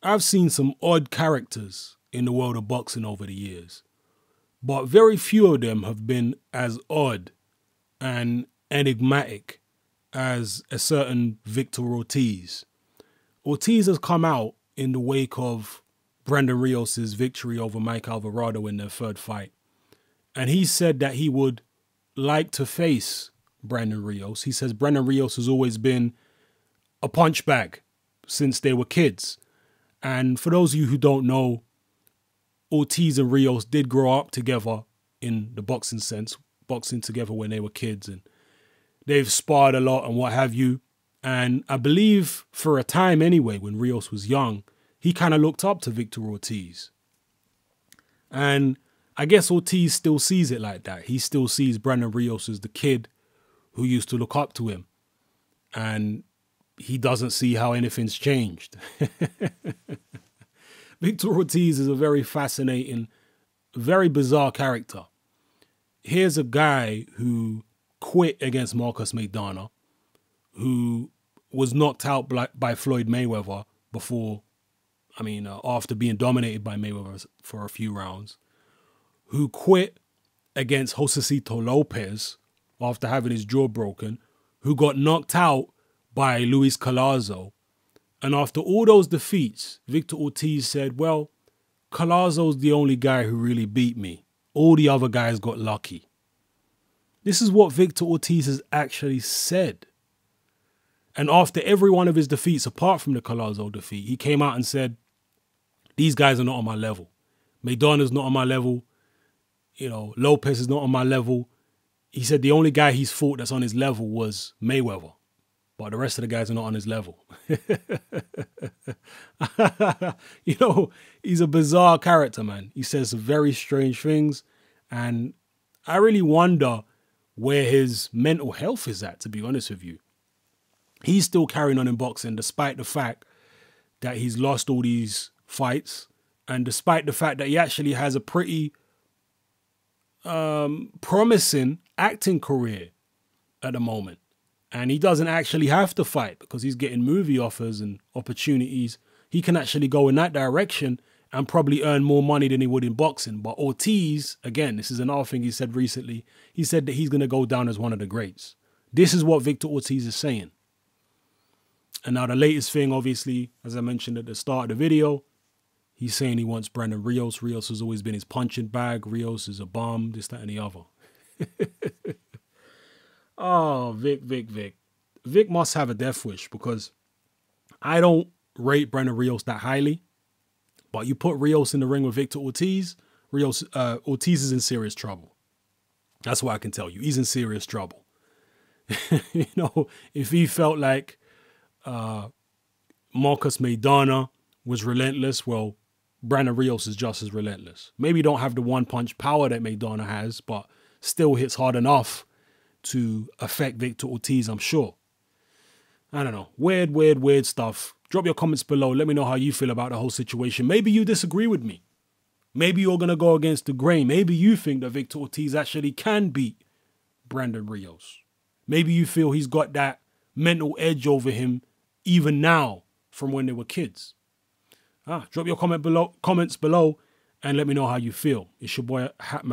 I've seen some odd characters in the world of boxing over the years, but very few of them have been as odd and enigmatic as a certain Victor Ortiz. Ortiz has come out in the wake of Brandon Rios' victory over Mike Alvarado in their third fight. And he said that he would like to face Brandon Rios. He says Brandon Rios has always been a punch bag since they were kids. And for those of you who don't know, Ortiz and Rios did grow up together in the boxing sense, boxing together when they were kids, and they've sparred a lot and what have you. And I believe for a time anyway, when Rios was young, he kind of looked up to Victor Ortiz. And I guess Ortiz still sees it like that. He still sees Brandon Rios as the kid who used to look up to him. And he doesn't see how anything's changed. Victor Ortiz is a very fascinating, very bizarre character. Here's a guy who quit against Marcus Maidana, who was knocked out by Floyd Mayweather after being dominated by Mayweather for a few rounds, who quit against Josecito Lopez after having his jaw broken, who got knocked out by Luis Collazo. And after all those defeats, Victor Ortiz said, well, Collazo's the only guy who really beat me. All the other guys got lucky. This is what Victor Ortiz has actually said. And after every one of his defeats, apart from the Collazo defeat, he came out and said, these guys are not on my level. Maidana's not on my level. Lopez is not on my level. He said the only guy he's fought that's on his level was Mayweather. But the rest of the guys are not on his level. He's a bizarre character, man. He says some very strange things. And I really wonder where his mental health is at, to be honest with you. He's still carrying on in boxing, despite the fact that he's lost all these fights. And despite the fact that he actually has a pretty promising acting career at the moment. And he doesn't actually have to fight because he's getting movie offers and opportunities. He can actually go in that direction and probably earn more money than he would in boxing. But Ortiz, again, this is another thing he said recently. He said that he's going to go down as one of the greats. This is what Victor Ortiz is saying. And now the latest thing, obviously, as I mentioned at the start of the video, he's saying he wants Brandon Rios. Rios has always been his punching bag. Rios is a bum, this, that, and the other. Oh, Vic. Vic must have a death wish because I don't rate Brandon Rios that highly. But you put Rios in the ring with Victor Ortiz, Ortiz is in serious trouble. That's what I can tell you. He's in serious trouble. If he felt like Marcus Maidana was relentless, well, Brandon Rios is just as relentless. Maybe don't have the one-punch power that Maidana has, but still hits hard enough to affect Victor Ortiz, I'm sure. I don't know. Weird stuff. Drop your comments below. Let me know how you feel about the whole situation. Maybe you disagree with me. Maybe you're going to go against the grain. Maybe you think that Victor Ortiz actually can beat Brandon Rios. Maybe you feel he's got that mental edge over him even now from when they were kids. Drop your comments below and let me know how you feel. It's your boy Hatman.